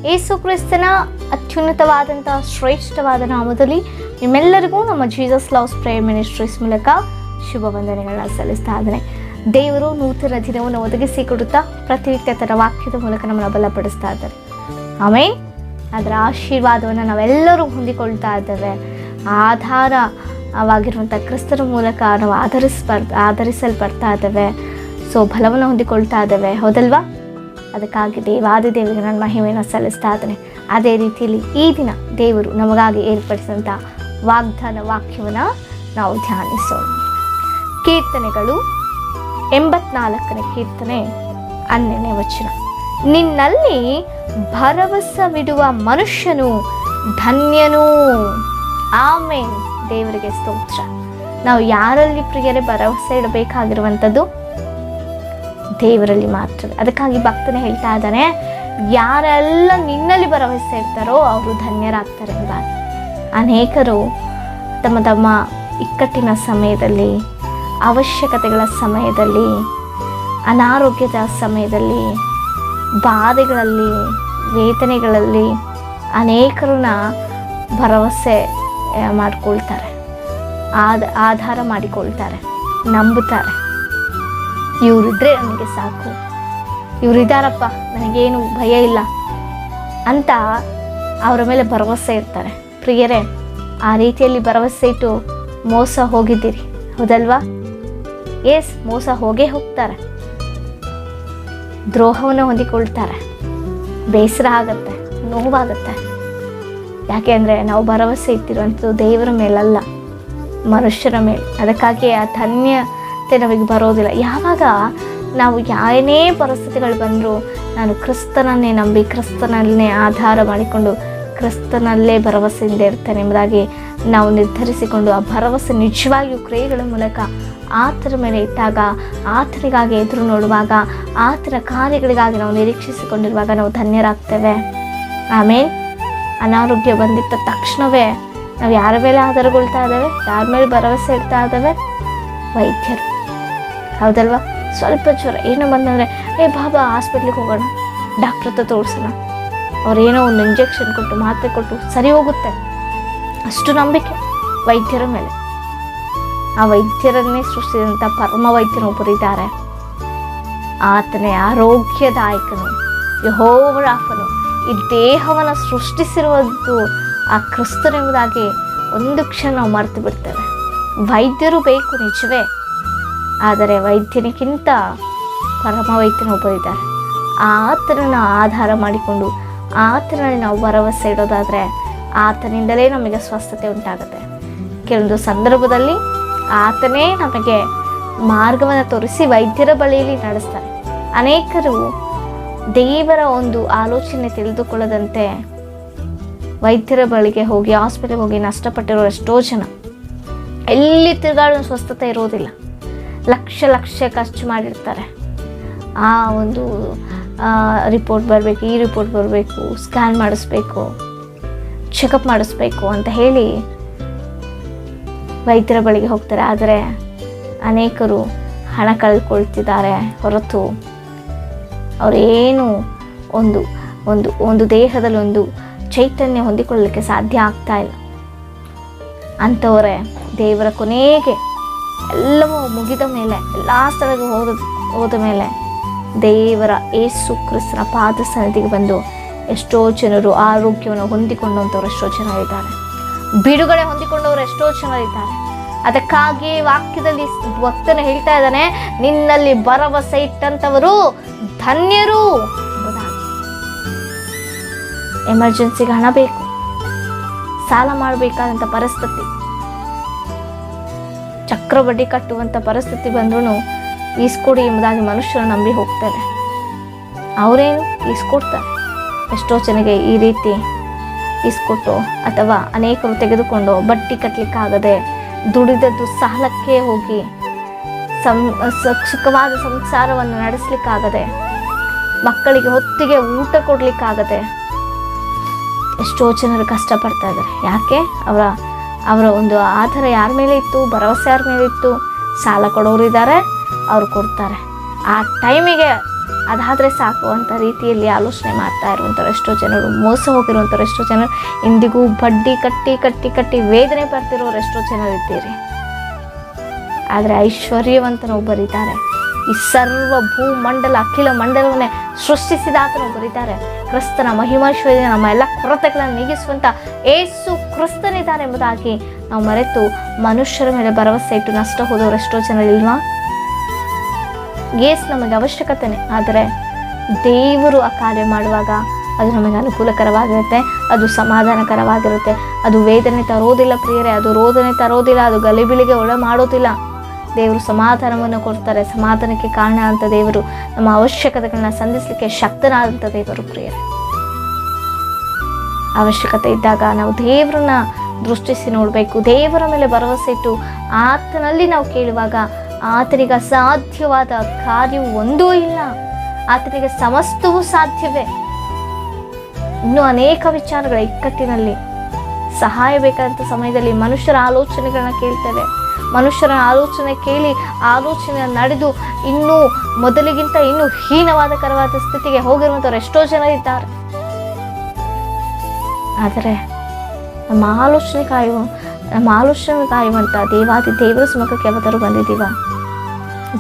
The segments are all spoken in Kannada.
ಯೇಸು ಕ್ರಿಸ್ತನ ಅತ್ಯುನ್ನತವಾದಂಥ ಶ್ರೇಷ್ಠವಾದ ನಾಮದಲ್ಲಿ ನಿಮ್ಮೆಲ್ಲರಿಗೂ ನಮ್ಮ ಜೀಸಸ್ ಲವ್ಸ್ ಪ್ರೇಯರ್ ಮಿನಿಸ್ಟ್ರೀಸ್ ಮೂಲಕ ಶುಭ ವಂದನೆಗಳನ್ನ ಸಲ್ಲಿಸ್ತಾ ಇದ್ದೇನೆ. ದೇವರು ನೂತನ ದಿನವನ್ನು ಒದಗಿಸಿಕೊಡುತ್ತಾ ಪ್ರತಿನಿತ್ಯ ತನ್ನ ವಾಕ್ಯದ ಮೂಲಕ ನಮ್ಮನ್ನು ಬಲಪಡಿಸ್ತಾ ಇದ್ದಾರೆ. ಆಮೇಲೆ ಅದರ ಆಶೀರ್ವಾದವನ್ನು ನಾವೆಲ್ಲರೂ ಹೊಂದಿಕೊಳ್ತಾ ಇದ್ದೇವೆ. ಆಧಾರವಾಗಿರುವಂಥ ಕ್ರಿಸ್ತನ ಮೂಲಕ ನಾವು ಆಧರಿಸಲ್ಪಡ್ತಾ ಇದ್ದೇವೆ. ಸೊ ಬಲವನ್ನು ಹೊಂದಿಕೊಳ್ತಾ ಇದ್ದೇವೆ, ಹೌದಲ್ವಾ? ಅದಕ್ಕಾಗಿ ದೇವಿಗೆ ನನ್ನ ಮಹಿಮೆಯನ್ನು ಸಲ್ಲಿಸ್ತಾ ಇದ್ದೇನೆ. ಅದೇ ರೀತಿಯಲ್ಲಿ ಈ ದಿನ ದೇವರು ನಮಗಾಗಿ ಏರ್ಪಡಿಸಿದಂಥ ವಾಗ್ದಾನ ವಾಕ್ಯವನ್ನು ನಾವು ಧ್ಯಾನಿಸೋಣ. ಕೀರ್ತನೆಗಳು 84ನೇ ಕೀರ್ತನೆ 12ನೇ ವಚನ. ನಿನ್ನಲ್ಲಿ ಭರವಸವಿಡುವ ಮನುಷ್ಯನು ಧನ್ಯನು. ಆಮೇನ್. ದೇವರಿಗೆ ಸ್ತೋತ್ರ. ನಾವು ಯಾರಲ್ಲಿ ಪ್ರಿಯರೇ ಭರವಸೆ ಇಡಬೇಕಾಗಿರುವಂಥದ್ದು ದೇವರಲ್ಲಿ ಮಾತ್ರ. ಅದಕ್ಕಾಗಿ ಭಕ್ತನೇ ಹೇಳ್ತಾ ಇದ್ದಾನೆ, ಯಾರೆಲ್ಲ ನಿನ್ನಲ್ಲಿ ಭರವಸೆ ಇರ್ತಾರೋ ಅವರು ಧನ್ಯರಾಗ್ತಾರೆ ಎಂಬುದಾಗಿ. ಅನೇಕರು ತಮ್ಮ ಇಕ್ಕಟ್ಟಿನ ಸಮಯದಲ್ಲಿ, ಅವಶ್ಯಕತೆಗಳ ಸಮಯದಲ್ಲಿ, ಅನಾರೋಗ್ಯದ ಸಮಯದಲ್ಲಿ, ಬಾಧೆಗಳಲ್ಲಿ, ವೇದನೆಗಳಲ್ಲಿ ಅನೇಕರನ್ನ ಭರವಸೆ ಮಾಡಿಕೊಳ್ತಾರೆ, ಆಧಾರ ಮಾಡಿಕೊಳ್ತಾರೆ, ನಂಬುತ್ತಾರೆ. ಇವರಿದ್ರೆ ನನಗೆ ಸಾಕು, ಇವರಿದ್ದಾರಪ್ಪ, ನನಗೇನು ಭಯ ಇಲ್ಲ ಅಂತ ಅವರ ಮೇಲೆ ಭರವಸೆ ಇರ್ತಾರೆ. ಪ್ರಿಯರೇ, ಆ ರೀತಿಯಲ್ಲಿ ಭರವಸೆ ಇಟ್ಟು ಮೋಸ ಹೋಗಿದ್ದೀರಿ, ಹೌದಲ್ವಾ? ಎಸ್, ಮೋಸ ಹೋಗೇ ಹೋಗ್ತಾರೆ, ದ್ರೋಹವನ್ನು ಹೊಂದಿಕೊಳ್ತಾರೆ, ಬೇಸರ ಆಗತ್ತೆ, ನೋವಾಗತ್ತೆ. ಯಾಕೆ ಅಂದರೆ ನಾವು ಭರವಸೆ ಇಟ್ಟಿರುವಂಥದ್ದು ದೇವರ ಮೇಲಲ್ಲ, ಮನುಷ್ಯರ ಮೇಲೆ. ಅದಕ್ಕಾಗಿ ಆ ಧನ್ಯತೆ ನಮಗೆ ಬರೋದಿಲ್ಲ. ಯಾವಾಗ ನಾವು ಏನೇ ಪರಿಸ್ಥಿತಿಗಳು ಬಂದರೂ ನಾನು ಕ್ರಿಸ್ತನನ್ನೇ ನಂಬಿ, ಕ್ರಿಸ್ತನನ್ನೇ ಆಧಾರ ಮಾಡಿಕೊಂಡು ಕ್ರಿಸ್ತನಲ್ಲೇ ಭರವಸೆಯಿಂದ ಇರ್ತೇನೆ ಎಂಬುದಾಗಿ ನಾವು ನಿರ್ಧರಿಸಿಕೊಂಡು ಆ ಭರವಸೆ ನಿಜವಾಗಿಯೂ ಕ್ರಿಯೆಗಳ ಮೂಲಕ ಆತನ ಮೇಲೆ ಇಟ್ಟಾಗ, ಆತನಿಗಾಗಿ ಎದುರು ನೋಡುವಾಗ, ಆತನ ಕಾರ್ಯಗಳಿಗಾಗಿ ನಾವು ನಿರೀಕ್ಷಿಸಿಕೊಂಡಿರುವಾಗ ನಾವು ಧನ್ಯರಾಗ್ತೇವೆ. ಆಮೇಲೆ ಅನಾರೋಗ್ಯ ಬಂದಿದ್ದ ತಕ್ಷಣವೇ ನಾವು ಯಾರ ಮೇಲೆ ಆಧಾರಗೊಳ್ತಾ ಇದ್ದೇವೆ, ಯಾರ ಮೇಲೆ ಭರವಸೆ ಇಡ್ತಾ ಇದ್ದೇವೆ? ವೈದ್ಯರು, ಹೌದಲ್ವಾ? ಸ್ವಲ್ಪ ಜ್ವರ ಏನೋ ಬಂದಂದರೆ ಬಾಬಾ ಹಾಸ್ಪಿಟ್ಲಿಗೆ ಹೋಗೋಣ, ಡಾಕ್ಟ್ರ್ ಹತ್ರ ತೋರಿಸೋಣ, ಅವರೇನೋ ಒಂದು ಇಂಜೆಕ್ಷನ್ ಕೊಟ್ಟು ಮಾತ್ರೆ ಕೊಟ್ಟು ಸರಿ ಹೋಗುತ್ತೆ, ಅಷ್ಟು ನಂಬಿಕೆ ವೈದ್ಯರ ಮೇಲೆ. ಆ ವೈದ್ಯರನ್ನೇ ಸೃಷ್ಟಿಸಿದಂಥ ಪರಮ ವೈದ್ಯನೊಬ್ಬರಿದ್ದಾರೆ. ಆತನೇ ಆರೋಗ್ಯದಾಯಕನು, ಯೆಹೋವ ರಾಫನು. ಈ ದೇಹವನ್ನು ಸೃಷ್ಟಿಸಿರುವುದು ಆ ಕ್ರಿಸ್ತನೆಂಬುದಾಗಿ ಒಂದು ಕ್ಷಣ ನಾವು ಮರೆತು ಬಿಡ್ತೇವೆ. ವೈದ್ಯರು ಬೇಕು ನಿಜವೇ, ಆದರೆ ವೈದ್ಯನಿಗಿಂತ ಪರಮ ವೈದ್ಯನೊಬ್ಬರಿದ್ದಾರೆ. ಆತನನ್ನು ಆಧಾರ ಮಾಡಿಕೊಂಡು ಆತನಲ್ಲಿ ನಾವು ಭರವಸೆ ಇಡೋದಾದರೆ ಆತನಿಂದಲೇ ನಮಗೆ ಸ್ವಸ್ಥತೆ ಉಂಟಾಗುತ್ತೆ. ಕೆಲವೊಂದು ಸಂದರ್ಭದಲ್ಲಿ ಆತನೇ ನಮಗೆ ಮಾರ್ಗವನ್ನು ತೋರಿಸಿ ವೈದ್ಯರ ಬಳಿಯಲ್ಲಿ ನಡೆಸ್ತಾರೆ. ಅನೇಕರು ದೇವರ ಒಂದು ಆಲೋಚನೆ ತಿಳಿದುಕೊಳ್ಳದಂತೆ ವೈದ್ಯರ ಬಳಿಗೆ ಹೋಗಿ, ಹಾಸ್ಪಿಟಲ್ಗೆ ಹೋಗಿ ನಷ್ಟಪಟ್ಟಿರೋ ಎಷ್ಟೋ ಜನ. ಎಲ್ಲಿ ತಿರುಗಾಡೋ ಸ್ವಸ್ಥತೆ ಇರೋದಿಲ್ಲ, ಲಕ್ಷ ಖರ್ಚು ಮಾಡಿರ್ತಾರೆ. ಆ ಒಂದು ರಿಪೋರ್ಟ್ ಬರಬೇಕು, ಈ ರಿಪೋರ್ಟ್ ಬರಬೇಕು, ಸ್ಕ್ಯಾನ್ ಮಾಡಿಸ್ಬೇಕು, ಚೆಕಪ್ ಮಾಡಿಸ್ಬೇಕು ಅಂತ ಹೇಳಿ ವೈದ್ಯರ ಬಳಿಗೆ ಹೋಗ್ತಾರೆ. ಆದರೆ ಅನೇಕರು ಹಣ ಕಳ್ಕೊಳ್ತಿದ್ದಾರೆ ಹೊರತು ಅವರೇನು ಒಂದು ಒಂದು ಒಂದು ದೇಹದಲ್ಲಿ ಒಂದು ಚೈತನ್ಯ ಹೊಂದಿಕೊಳ್ಳಲಿಕ್ಕೆ ಸಾಧ್ಯ ಆಗ್ತಾ ಇಲ್ಲ. ಅಂಥವರೇ ದೇವರ ಕೊನೆಗೆ ಎಲ್ಲವೂ ಮುಗಿದ ಮೇಲೆ, ಎಲ್ಲ ಸ್ಥಳಕ್ಕೆ ಹೋದ ಮೇಲೆ ದೇವರ ಯೇಸು ಕ್ರಿಸ್ತನ ಪಾದ ಸನ್ನಿಧಿಗೆ ಬಂದು ಎಷ್ಟೋ ಜನರು ಆರೋಗ್ಯವನ್ನು ಹೊಂದಿಕೊಂಡಂಥವ್ರು ಎಷ್ಟೋ ಜನ ಇದ್ದಾರೆ, ಬಿಡುಗಡೆ ಹೊಂದಿಕೊಂಡವರು ಎಷ್ಟೋ ಜನ ಇದ್ದಾರೆ. ಅದಕ್ಕಾಗಿ ವಾಕ್ಯದಲ್ಲಿ ಭಕ್ತನು ಹೇಳ್ತಾ ಇದ್ದಾನೆ, ನಿನ್ನಲ್ಲಿ ಭರವಸೆ ಇಟ್ಟಂಥವರು ಧನ್ಯರು ಎಂಬುದಾಗಿ. ಎಮರ್ಜೆನ್ಸಿಗೆ ಹಣ ಬೇಕು, ಸಾಲ ಮಾಡಬೇಕಾದಂಥ ಪರಿಸ್ಥಿತಿ, ಚಕ್ರಬಡ್ಡಿ ಕಟ್ಟುವಂಥ ಪರಿಸ್ಥಿತಿ ಬಂದ್ರೂ ಈಸ್ಕೊಡಿ ಎಂಬುದಾಗಿ ಮನುಷ್ಯರು ನಂಬಿ ಹೋಗ್ತಾರೆ. ಅವರೇನು ಈಸ್ಕೊಡ್ತಾರೆ. ಎಷ್ಟೋ ಜನಗೆ ಈ ರೀತಿ ಈಸ್ಕೊಟ್ಟು ಅಥವಾ ಅನೇಕರು ತೆಗೆದುಕೊಂಡು ಬಡ್ಡಿ ಕಟ್ಟಲಿಕ್ಕಾಗದೆ ದುಡಿದದ್ದು ಸಾಲಕ್ಕೆ ಹೋಗಿ ಸುಖವಾದ ಸಂಸಾರವನ್ನು ನಡೆಸಲಿಕ್ಕಾಗದೆ, ಮಕ್ಕಳಿಗೆ ಹೊತ್ತಿಗೆ ಊಟ ಕೊಡಲಿಕ್ಕಾಗದೆ ಎಷ್ಟೋ ಜನರು ಕಷ್ಟಪಡ್ತಾ ಇದ್ದಾರೆ. ಯಾಕೆ? ಅವರ ಒಂದು ಆಧಾರ ಯಾರ ಮೇಲೆ ಇತ್ತು, ಭರವಸೆ ಯಾರ ಮೇಲೆ ಇತ್ತು? ಸಾಲ ಕೊಡೋರು ಇದ್ದಾರೆ, ಅವ್ರು ಕೊಡ್ತಾರೆ. ಆ ಟೈಮಿಗೆ ಅದಾದರೆ ಸಾಕು ಅಂತ ರೀತಿಯಲ್ಲಿ ಆಲೋಚನೆ ಮಾಡ್ತಾ ಇರುವಂಥವ್ರು ಎಷ್ಟೋ ಜನರು, ಮೋಸ ಹೋಗಿರುವಂಥವ್ರು ಎಷ್ಟೋ ಜನರು, ಇಂದಿಗೂ ಬಡ್ಡಿ ಕಟ್ಟಿ ಕಟ್ಟಿ ಕಟ್ಟಿ ವೇದನೆ ಬರ್ತಿರೋರು ಎಷ್ಟೋ ಜನರು ಇದ್ದೀರಿ. ಆದರೆ ಐಶ್ವರ್ಯವಂತನು ಬರೀತಾರೆ, ಈ ಸರ್ವ ಭೂಮಂಡಲ ಅಖಿಲ ಮಂಡಲವನ್ನೇ ಸೃಷ್ಟಿಸಿದ ಆತನು ಬರೀತಾರೆ, ಕ್ರಿಸ್ತನ ಮಹಿಮೈಶ್ವರ್ಯ ನಮ್ಮ ಎಲ್ಲ ಕೊರತೆಗಳನ್ನು ನೀಗಿಸುವಂಥ ಏಸು ಕ್ರಿಸ್ತನಿದ್ದಾರೆ ಎಂಬುದಾಗಿ ನಾವು ಮರೆತು ಮನುಷ್ಯರ ಮೇಲೆ ಭರವಸೆ ಇಟ್ಟು ನಷ್ಟ ಹೋದವರು ಎಷ್ಟೋ ಜನರಿಲ್ವಾ? ಏಸು ನಮಗೆ ಅವಶ್ಯಕತೆನೇ, ಆದರೆ ದೇವರು ಆ ಕಾರ್ಯ ಮಾಡುವಾಗ ಅದು ನಮಗೆ ಅನುಕೂಲಕರವಾಗಿರುತ್ತೆ, ಅದು ಸಮಾಧಾನಕರವಾಗಿರುತ್ತೆ, ಅದು ವೇದನೆ ತರೋದಿಲ್ಲ ಪ್ರಿಯರೇ, ಅದು ರೋದನೆ ತರೋದಿಲ್ಲ, ಅದು ಗಲಿಬಿಲಿಗೆ ಒಳ ಮಾಡೋದಿಲ್ಲ. ದೇವರು ಸಮಾಧಾನವನ್ನು ಕೊಡ್ತಾರೆ. ಸಮಾಧಾನಕ್ಕೆ ಕಾರಣ ಅಂತ ದೇವರು ನಮ್ಮ ಅವಶ್ಯಕತೆಗಳನ್ನ ಸಂಧಿಸಲಿಕ್ಕೆ ಶಕ್ತನಾದಂಥ ದೇವರು ಪ್ರಿಯರೇ. ಅವಶ್ಯಕತೆ ಇದ್ದಾಗ ನಾವು ದೇವರನ್ನ ದೃಷ್ಟಿಸಿ ನೋಡಬೇಕು. ದೇವರ ಮೇಲೆ ಭರವಸೆ ಇಟ್ಟು ಆತನಲ್ಲಿ ನಾವು ಕೇಳುವಾಗ ಆತನಿಗೆ ಅಸಾಧ್ಯವಾದ ಕಾರ್ಯವು ಒಂದೂ ಇಲ್ಲ. ಆತನಿಗೆ ಸಮಸ್ತವೂ ಸಾಧ್ಯವೇ. ಇನ್ನೂ ಅನೇಕ ವಿಚಾರಗಳ ಇಕ್ಕಟ್ಟಿನಲ್ಲಿ ಸಹಾಯ ಬೇಕಾದಂಥ ಸಮಯದಲ್ಲಿ ಮನುಷ್ಯರ ಆಲೋಚನೆಗಳನ್ನ ಕೇಳ್ತೇವೆ. ಮನುಷ್ಯರ ಆಲೋಚನೆ ಕೇಳಿ ಆಲೋಚನೆ ನಡೆದು ಇನ್ನೂ ಮೊದಲಿಗಿಂತ ಇನ್ನೂ ಹೀನವಾದಕರವಾದ ಸ್ಥಿತಿಗೆ ಹೋಗಿರುವಂಥವ್ರು ಎಷ್ಟೋ ಜನ ಇದ್ದಾರೆ. ಆದರೆ ನಮ್ಮ ಆಲೋಚನೆ ಕಾಯುವಂಥ ದೇವಾದಿ ದೇವರ ಸುಮುಖಕ್ಕೆ ಯಾವತ್ತಾರು ಬಂದಿದ್ದೀವ?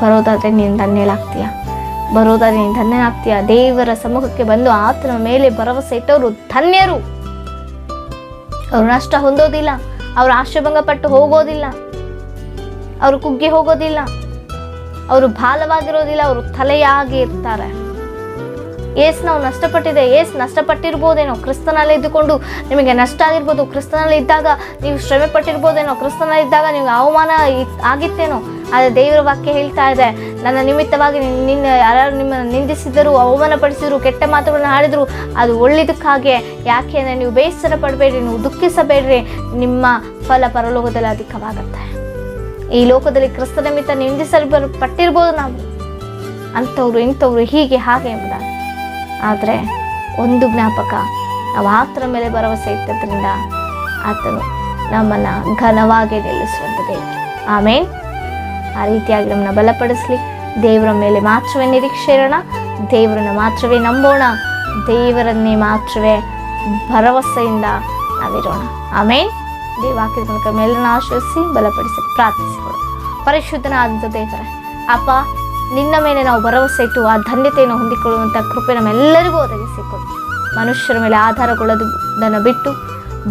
ಬರೋದಾದರೆ ನೀನು ಧನ್ಯಲಾಗ್ತೀಯ, ಬರೋದಾದರೆ ನೀನು ಧನ್ಯನಾಗ್ತೀಯ. ದೇವರ ಸಮ್ಮುಖಕ್ಕೆ ಬಂದು ಆತನ ಮೇಲೆ ಭರವಸೆ ಇಟ್ಟವರು ಧನ್ಯರು. ಅವರು ನಷ್ಟ ಹೊಂದೋದಿಲ್ಲ, ಅವರು ಆಶಾಭಂಗ ಪಟ್ಟು ಹೋಗೋದಿಲ್ಲ, ಅವರು ಕುಗ್ಗಿ ಹೋಗೋದಿಲ್ಲ, ಅವರು ಭಾಲವಾಗಿರೋದಿಲ್ಲ, ಅವರು ತಲೆಯಾಗಿ ಇರ್ತಾರೆ. ಏಸು ನಾವು ನಷ್ಟಪಟ್ಟಿದೆ, ಏಸು ನಷ್ಟಪಟ್ಟಿರ್ಬೋದೇನೋ, ಕ್ರಿಸ್ತನಲ್ಲಿ ಇದ್ದುಕೊಂಡು ನಿಮಗೆ ನಷ್ಟ ಆಗಿರ್ಬೋದು, ಕ್ರಿಸ್ತನಲ್ಲಿ ಇದ್ದಾಗ ನೀವು ಶ್ರಮೆ ಪಟ್ಟಿರ್ಬೋದೇನೋ, ಕ್ರಿಸ್ತನಲ್ಲಿ ಇದ್ದಾಗ ನಿಮ್ಗೆ ಅವಮಾನ ಆಗಿತ್ತೇನೋ. ಆದರೆ ದೇವರ ವಾಕ್ಯ ಹೇಳ್ತಾ ಇದೆ, ನನ್ನ ನಿಮಿತ್ತವಾಗಿ ಯಾರು ನಿಮ್ಮನ್ನು ನಿಂದಿಸಿದರು, ಅವಮಾನಪಡಿಸಿದರು, ಕೆಟ್ಟ ಮಾತುಗಳನ್ನ ಆಡಿದ್ರು, ಅದು ಒಳ್ಳೆಯದಕ್ಕಾಗೆ. ಯಾಕೆ ಅಂದರೆ ನೀವು ಬೇಸರ ಪಡಬೇಡ್ರಿ, ನೀವು ದುಃಖಿಸಬೇಡ್ರಿ, ನಿಮ್ಮ ಫಲ ಪರಲೋಕದಲ್ಲಿ ಅಧಿಕವಾಗುತ್ತೆ. ಈ ಲೋಕದಲ್ಲಿ ಕ್ರಿಸ್ತ ನಿಮಿತ್ತ ನಿಂದಿಸಲ್ಪಟ್ಟಿರ್ಬೋದು ನಾವು, ಅಂಥವ್ರು ಇಂಥವ್ರು ಹೀಗೆ ಹಾಗೆ ಎಂಬುದಾಗಿ. ಆದರೆ ಒಂದು ಜ್ಞಾಪಕ, ನಾವು ಆತನ ಮೇಲೆ ಭರವಸೆ ಇಟ್ಟದ್ರಿಂದ ಆತನು ನಮ್ಮನ್ನು ಘನವಾಗಿ ನಿಲ್ಲಿಸುವಂಥ ದೇವರು. ಆಮೇನ್. ಆ ರೀತಿಯಾಗಿ ನಮ್ಮನ್ನು ಬಲಪಡಿಸಲಿ. ದೇವರ ಮೇಲೆ ಮಾತ್ರವೇ ನಿರೀಕ್ಷೆ ಇರೋಣ, ದೇವರನ್ನು ಮಾತ್ರವೇ ನಂಬೋಣ, ದೇವರನ್ನೇ ಮಾತ್ರವೇ ಭರವಸೆಯಿಂದ ನಾವಿರೋಣ. ಆಮೇನ್. ದೇವಾಕ್ಯದ ಮೂಲಕ ಮೇಲನ್ನು ಆಶ್ರಯಿಸಿ ಬಲಪಡಿಸಿ ಪ್ರಾರ್ಥಿಸಿಕೊಳ್ಳು. ಪರಿಶುದ್ಧನಾದಂಥ ದೇವರೇ, ಅಪ್ಪ, ನಿನ್ನ ಮೇಲೆ ನಾವು ಭರವಸೆ ಇಟ್ಟು ಆ ಧನ್ಯತೆಯನ್ನು ಹೊಂದಿಕೊಳ್ಳುವಂಥ ಕೃಪೆ ನಮ್ಮೆಲ್ಲರಿಗೂ ಒದಗಿಸಿಕೊಡು. ಮನುಷ್ಯರ ಮೇಲೆ ಆಧಾರಗೊಳ್ಳೋದನ್ನು ಬಿಟ್ಟು,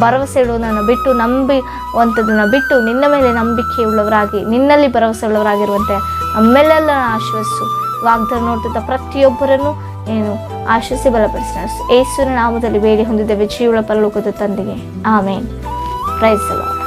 ಭರವಸೆ ಇಡುವುದನ್ನು ಬಿಟ್ಟು, ನಂಬುವಂಥದ್ದನ್ನು ಬಿಟ್ಟು ನಿನ್ನ ಮೇಲೆ ನಂಬಿಕೆ ಉಳ್ಳವರಾಗಿ, ನಿನ್ನಲ್ಲಿ ಭರವಸೆ ಉಳ್ಳವರಾಗಿರುವಂತೆ ನಮ್ಮೆಲ್ಲೆಲ್ಲ ಆಶ್ರಯಿಸು. ವಾಗ್ದಾನ ನೋಡ್ತಿದ್ದ ಪ್ರತಿಯೊಬ್ಬರನ್ನು ನೀನು ಆಶ್ರಯಿಸಿ ಬಲಪಡಿಸಿ ನಡೆಸು. ಯೇಸುವಿನ ನಾಮದಲ್ಲಿ ಬೇಡಿ ಹೊಂದಿದ್ದೇವೆ ಜೀವಳ ಪರಲೋಕದ ತಂದೆಗೆ. ಆಮೇನ್. Praise the lord.